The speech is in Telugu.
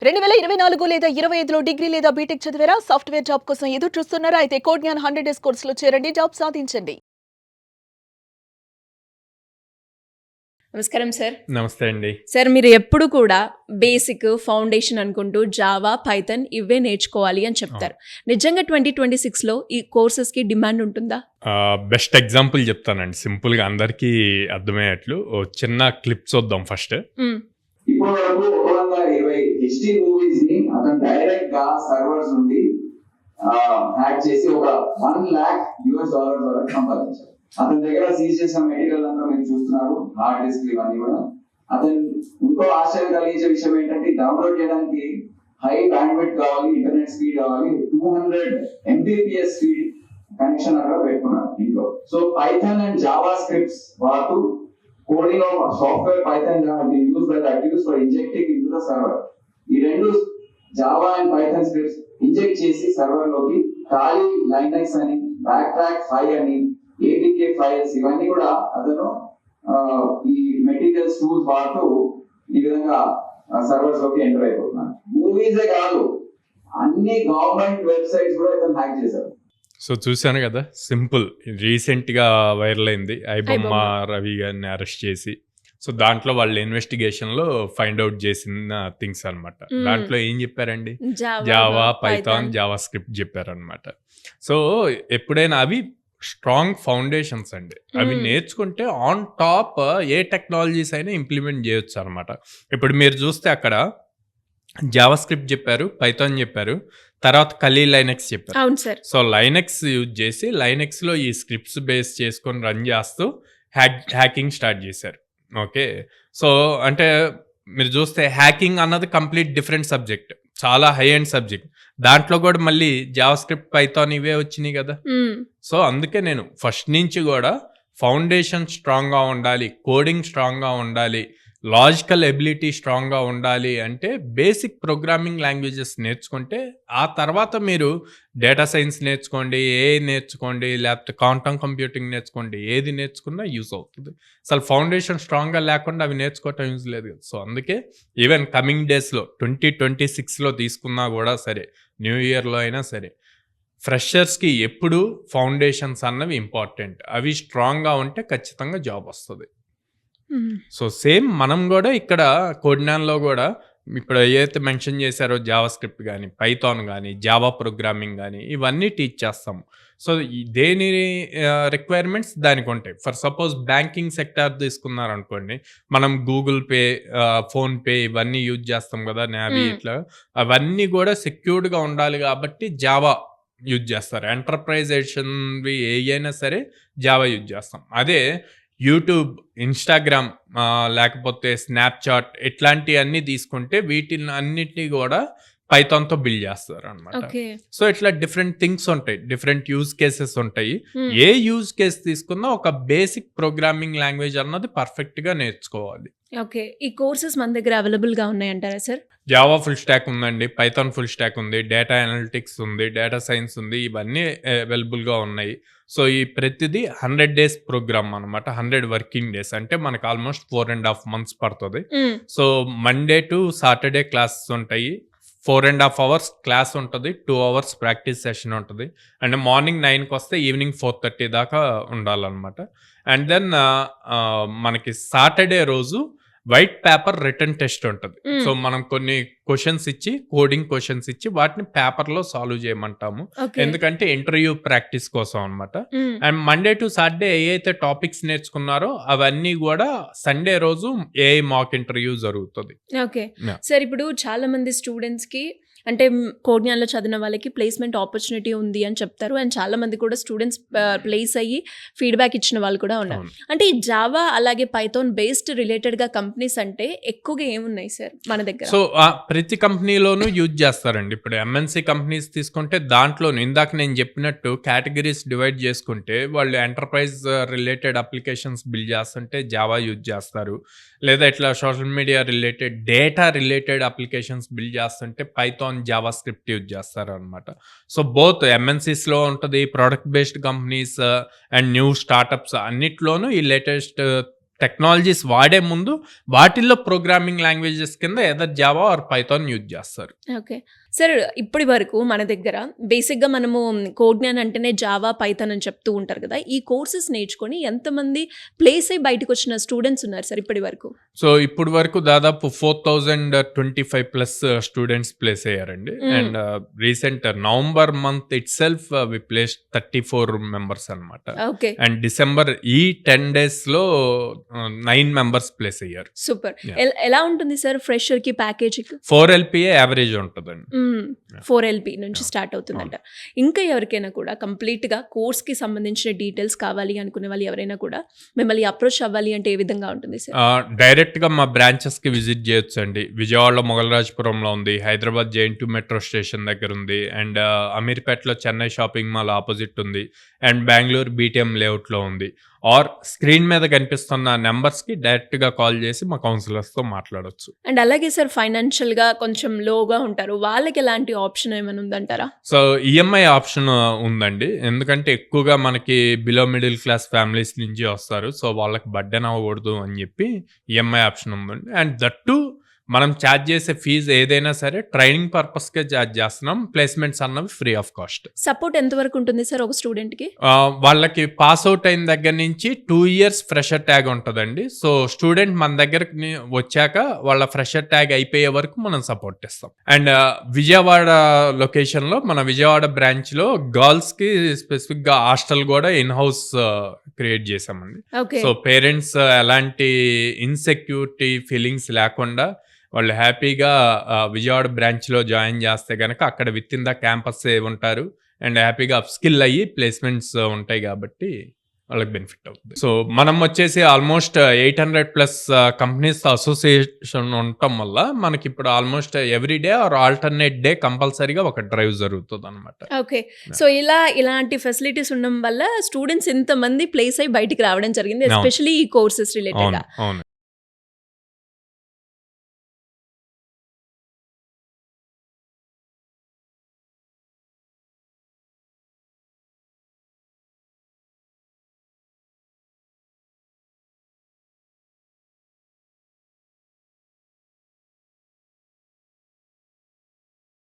2024 లేదా 25లో డిగ్రీ లేదా బీటెక్ చదివారా? సాఫ్ట్‌వేర్ జాబ్ కోసం ఎదురు చూస్తున్నారా? అయితే కోడ్‌జ్ఞాన్ 100 డేస్ కోర్సులో చేరండి. జాబ్ సాధించండి. నమస్కారం సార్. నమస్తే అండి. సార్ మీరు ఎప్పుడు కూడా బేసిక్, ఫౌండేషన్ అనుకుంటూ జావా, పైథాన్ ఇవే నేర్చుకోవాలి అని చెప్తారు. నిజంగా 2026లో ఈ కోర్సెస్‌కి డిమాండ్ ఉంటుందా? బెస్ట్ ఎగ్జాంపుల్ చెప్తానండి సింపుల్‌గా అందరికీ అర్థమయ్యేట్లు. ఓ చిన్న క్లిప్ చూద్దాం ఫస్ట్. ఇప్పుడు వరకు 120 HD మూవీస్ ని అతను డైరెక్ట్ గా సర్వర్స్ నుండి హ్యాక్ చేసి ఒక $1,00,000 వరకు సంపాదించారు. అతని దగ్గర సీజ్ చేసిన మెటీరియల్ అంతా మీరు చూస్తున్నారు, హార్డ్ డిస్క్ ఇవన్నీ కూడా. అతను ఇంకో ఆశ్చర్యం కలిగించే విషయం ఏంటంటే డౌన్లోడ్ చేయడానికి హై బ్యాండ్విడ్త్ కావాలి, ఇంటర్నెట్ స్పీడ్ కావాలి, 200 Mbps స్పీడ్ కనెక్షన్ అక్కడ పెట్టుకున్నారు ఇంట్లో. So Python and Java scripts వాడుతూ coding of software Python have been used by the accused for injecting into the server. ఈ రెండు Java and Python scripts inject చేసి సర్వర్ లోకి ఖాళీ లైనక్స్ అని, బ్యాక్ ట్రాక్ 5 అని, APK ఫైల్స్ ఇవన్నీ కూడా అతను ఈ మెటీరియల్స్ టూల్స్ వాడుతూ ఈ విధంగా సర్వర్స్ లోకి ఎంటర్ అయిపోతున్నారు. మూవీసే కాదు, అన్ని గవర్నమెంట్ వెబ్సైట్స్ కూడా ఇతను హ్యాక్ చేశారు. సో చూశాను కదా, సింపుల్. రీసెంట్గా వైరల్ అయింది ఐబొమ్మ రవి గారిని అరెస్ట్ చేసి. సో దాంట్లో వాళ్ళ ఇన్వెస్టిగేషన్లో ఫైండ్ అవుట్ చేసిన థింగ్స్ అనమాట. దాంట్లో ఏం చెప్పారండి? జావా, పైథాన్, జావా స్క్రిప్ట్ చెప్పారనమాట. సో ఎప్పుడైనా అవి స్ట్రాంగ్ ఫౌండేషన్స్ అండి. అవి నేర్చుకుంటే ఆన్ టాప్ ఏ టెక్నాలజీస్ అయినా ఇంప్లిమెంట్ చేయొచ్చు అనమాట. ఇప్పుడు మీరు చూస్తే అక్కడ జావా స్క్రిప్ట్ చెప్పారు, పైథాన్ చెప్పారు, తర్వాత కలీ లైనక్స్ చెప్పారు. అవును సార్. సో లైనక్స్ యూజ్ చేసి లైనక్స్లో ఈ స్క్రిప్ట్స్ బేస్ చేసుకొని రన్ చేస్తూ హ్యాకింగ్ స్టార్ట్ చేశారు. ఓకే, సో అంటే మీరు చూస్తే హ్యాకింగ్ అన్నది కంప్లీట్ డిఫరెంట్ సబ్జెక్ట్, చాలా హై అండ్ సబ్జెక్ట్. దాంట్లో కూడా మళ్ళీ జావా స్క్రిప్ట్, పైథాన్ ఇవే వచ్చినాయి కదా. సో అందుకే నేను ఫస్ట్ నుంచి కూడా ఫౌండేషన్ స్ట్రాంగ్గా ఉండాలి, కోడింగ్ స్ట్రాంగ్గా ఉండాలి, లాజికల్ ఎబిలిటీ స్ట్రాంగ్గా ఉండాలి అంటే బేసిక్ ప్రోగ్రామింగ్ లాంగ్వేజెస్ నేర్చుకుంటే ఆ తర్వాత మీరు డేటా సైన్స్ నేర్చుకోండి, ఏఐ నేర్చుకోండి, లేకపోతే క్వాంటమ్ కంప్యూటింగ్ నేర్చుకోండి, ఏది నేర్చుకున్నా యూజ్ అవుతుంది. అసలు ఫౌండేషన్ స్ట్రాంగ్గా లేకుండా అవి నేర్చుకోవటం యూజ్ లేదు కదా. సో అందుకే ఈవెన్ కమింగ్ డేస్లో 2026లో తీసుకున్నా కూడా సరే, న్యూ ఇయర్లో అయినా సరే, ఫ్రెషర్స్కి ఎప్పుడు ఫౌండేషన్స్ అన్నవి ఇంపార్టెంట్. అవి స్ట్రాంగ్గా ఉంటే ఖచ్చితంగా జాబ్ వస్తుంది. సో సేమ్ మనం కూడా ఇక్కడ కోడ్‌జ్ఞాన్‌లో కూడా ఇప్పుడు ఏదైతే మెన్షన్ చేశారో జావా స్క్రిప్ట్ కానీ, పైథాన్ కానీ, జావా ప్రోగ్రామింగ్ కానీ ఇవన్నీ టీచ్ చేస్తాం. సో దేని రిక్వైర్మెంట్స్ దానికి ఉంటాయి. ఫర్ సపోజ్ బ్యాంకింగ్ సెక్టార్ తీసుకున్నారనుకోండి, మనం గూగుల్ పే, ఫోన్పే ఇవన్నీ యూజ్ చేస్తాం కదా, నావీ ఇట్లా. అవన్నీ కూడా సెక్యూర్డ్గా ఉండాలి కాబట్టి జావా యూజ్ చేస్తారు. ఎంటర్ప్రైజేషన్వి ఏ అయినా సరే జావా యూజ్ చేస్తాం. అదే యూట్యూబ్, ఇన్స్టాగ్రామ్, లేకపోతే స్నాప్చాట్ ఇట్లాంటివన్నీ తీసుకుంటే వీటిని అన్నిటినీ కూడా పైథాన్తో బిల్డ్ చేస్తారు అనమాట. సో ఇట్లా డిఫరెంట్ థింగ్స్ ఉంటాయి, డిఫరెంట్ యూజ్ కేసెస్ ఉంటాయి. ఏ యూజ్ కేస్ తీసుకున్నా ఒక బేసిక్ ప్రోగ్రామింగ్ లాంగ్వేజ్ అన్నది పర్ఫెక్ట్గా నేర్చుకోవాలి. ఓకే, ఈ కోర్సెస్ మన దగ్గర అవైలబుల్గా ఉన్నాయంటారా సార్? జావా ఫుల్ స్టాక్ ఉందండి, పైథాన్ ఫుల్ స్టాక్ ఉంది, డేటా అనలిటిక్స్ ఉంది, డేటా సైన్స్ ఉంది, ఇవన్నీ అవైలబుల్గా ఉన్నాయి. సో ఈ ప్రతిదీ 100 డేస్ ప్రోగ్రామ్ అనమాట. 100 వర్కింగ్ డేస్ అంటే మనకు ఆల్మోస్ట్ 4.5 months పడుతుంది. So Monday to Saturday classes ఉంటాయి. 4.5 hours క్లాస్ ఉంటుంది, 2 hours ప్రాక్టీస్ సెషన్ ఉంటుంది. అండ్ మార్నింగ్ 9కి వస్తే ఈవినింగ్ 4:30 దాకా ఉండాలన్నమాట. అండ్ దెన్ మనకి సాటర్డే రోజు వైట్ పేపర్ రిటర్న్ టెస్ట్ ఉంటుంది. సో మనం కొన్ని క్వశ్చన్స్ ఇచ్చి, కోడింగ్ క్వశ్చన్స్ ఇచ్చి వాటిని పేపర్లో సాల్వ్ చేయమంటాము, ఎందుకంటే ఇంటర్వ్యూ ప్రాక్టీస్ కోసం అనమాట. అండ్ మండే టు సాటర్డే ఏ అయితే టాపిక్స్ నేర్చుకున్నారో అవన్నీ కూడా సండే రోజు ఏఐ మాక్ ఇంటర్వ్యూ జరుగుతుంది. ఓకే సార్, ఇప్పుడు చాలా మంది స్టూడెంట్స్కి అంటే కోడ్‌జ్ఞాన్‌లో చదివిన వాళ్ళకి ప్లేస్మెంట్ ఆపర్చునిటీ ఉంది అని చెప్తారు. అండ్ చాలా మంది కూడా స్టూడెంట్స్ ప్లేస్ అయ్యి ఫీడ్బ్యాక్ ఇచ్చిన వాళ్ళు కూడా ఉన్నారు. అంటే ఈ జావా అలాగే పైథాన్ బేస్డ్ రిలేటెడ్గా కంపెనీస్ అంటే ఎక్కువగా ఏమున్నాయి సార్ మన దగ్గర? సో ప్రతి కంపెనీలోనూ యూజ్ చేస్తారండి. ఇప్పుడు ఎంఎన్సీ కంపెనీస్ తీసుకుంటే దాంట్లోనూ ఇందాక నేను చెప్పినట్టు కేటగిరీస్ డివైడ్ చేసుకుంటే వాళ్ళు ఎంటర్ప్రైజ్ రిలేటెడ్ అప్లికేషన్స్ బిల్డ్ చేస్తుంటే జావా యూజ్ చేస్తారు. లేదా ఇట్లా social media related, data related applications build చేస్తుంటే పైథాన్, జావా స్క్రిప్ట్ యూజ్ చేస్తారు అనమాట. సో బోత్ ఎంఎన్సీస్లో ఉంటుంది, product based companies and new startups అన్నిట్లోనూ ఈ లేటెస్ట్ టెక్నాలజీస్ వాడే ముందు వాటిల్లో ప్రోగ్రామింగ్ లాంగ్వేజెస్ కింద either Java or Python use చేస్తారు. ఓకే సార్, ఇప్పటి వరకు మన దగ్గర బేసిక్గా మనము కోడ్జ్ఞాన్ అంటేనే జావా పైథాన్ అని చెప్తూ ఉంటారు కదా, ఈ కోర్సెస్ నేర్చుకొని ఎంతమంది ప్లేస్ అయ్యి బయటకు వచ్చిన స్టూడెంట్స్ ఉన్నారు సార్ ఇప్పటి వరకు? సో ఇప్పుడు వరకు దాదాపు 4025+ స్టూడెంట్స్ ప్లేస్ అయ్యారండి. And recent November month itself we place 34 members అనమాట. ఓకే, అండ్ డిసెంబర్ ఈ 10 days లో 9 మెంబర్స్ ప్లేస్ అయ్యారు. సూపర్. Yeah. ఎలా ఉంటుంది సార్ ఫ్రెషర్ కి ప్యాకేజ్? 4 LPA యావరేజ్ ఉంటుందండి. 4 LP నుంచి స్టార్ట్ అవుతుందంట. ఇంకా ఎవరికైనా కూడా కంప్లీట్గా కోర్స్కి సంబంధించిన డీటెయిల్స్ కావాలి అనుకునే వాళ్ళు ఎవరైనా కూడా మిమ్మల్ని అప్రోచ్ అవ్వాలి అంటే ఏ విధంగా ఉంటుంది సార్? డైరెక్ట్ గా మా బ్రాంచెస్ కి విజిట్ చేయొచ్చు అండి. విజయవాడలో మొగలరాజపురంలో ఉంది, హైదరాబాద్ JN2 మెట్రో స్టేషన్ దగ్గర ఉంది, అండ్ అమీర్పేటలో చెన్నై షాపింగ్ మాల్ ఆపోజిట్ ఉంది, అండ్ బెంగళూరు BTM లేఅవుట్ లో ఉంది. ఆర్ స్క్రీన్ మీద కనిపిస్తున్న నెంబర్స్ కి డైరెక్ట్ గా కాల్ చేసి మా కౌన్సిలర్స్ తో మాట్లాడొచ్చు. అండ్ అలాగే సార్ ఫైనాన్షియల్ గా కొంచెం లోగా ఉంటారు, వాళ్ళకి ఎలాంటి ఆప్షన్ ఏమైనా ఉందంటారా? సో EMI ఆప్షన్ ఉందండి, ఎందుకంటే ఎక్కువగా మనకి బిలో మిడిల్ క్లాస్ ఫ్యామిలీస్ నుంచి వస్తారు. సో వాళ్ళకి బర్డెన్ అవ్వకూడదు అని చెప్పి EMI ఆప్షన్ ఉందండి. అండ్ దట్టు మనం ఛార్జ్ చేసే ఫీజు ఏదైనా సరే ట్రైనింగ్ పర్పస్కే ఛార్జ్ చేస్తున్నాం. ప్లేస్మెంట్స్ అన్నవి ఫ్రీ ఆఫ్ కాస్ట్. సపోర్ట్ ఎంతవరకు ఉంటుంది సార్ ఒక స్టూడెంట్కి? వాళ్ళకి పాస్ అవుట్ అయిన దగ్గర నుంచి 2 years ఫ్రెషర్ ట్యాగ్ ఉంటుందండి. సో స్టూడెంట్ మన దగ్గరికి వచ్చాక వాళ్ళ ఫ్రెషర్ ట్యాగ్ అయిపోయే వరకు మనం సపోర్ట్ ఇస్తాం. అండ్ విజయవాడ లొకేషన్లో మన విజయవాడ బ్రాంచ్లో గర్ల్స్కి స్పెసిఫిక్గా హాస్టల్ కూడా ఇన్ హౌస్ క్రియేట్ చేసామండి. ఓకే, సో పేరెంట్స్ ఎలాంటి ఇన్సెక్యూరిటీ ఫీలింగ్స్ లేకుండా వాళ్ళు హ్యాపీగా విజయవాడ బ్రాంచ్లో జాయిన్ చేస్తే కనుక అక్కడ విత్ ఇన్ ద క్యాంపస్ ఉంటారు అండ్ హ్యాపీగా అప్ స్కిల్ అయ్యి ప్లేస్మెంట్స్ ఉంటాయి కాబట్టి వాళ్ళకి బెనిఫిట్ అవుతుంది. సో మనం వచ్చేసి ఆల్మోస్ట్ 800+ కంపెనీస్ అసోసియేషన్ ఉండటం వల్ల మనకి ఇప్పుడు almost every day or alternate day కంపల్సరీగా ఒక డ్రైవ్ జరుగుతుంది అనమాట. ఓకే. సో ఇలాంటి ఫెసిలిటీస్ ఉండడం వల్ల స్టూడెంట్స్ ఇంతమంది ప్లేస్ అయ్యి బయటికి రావడం జరిగింది, ఎస్పెషల్లీ ఈ కోర్సెస్ రిలేటెడ్. అవును.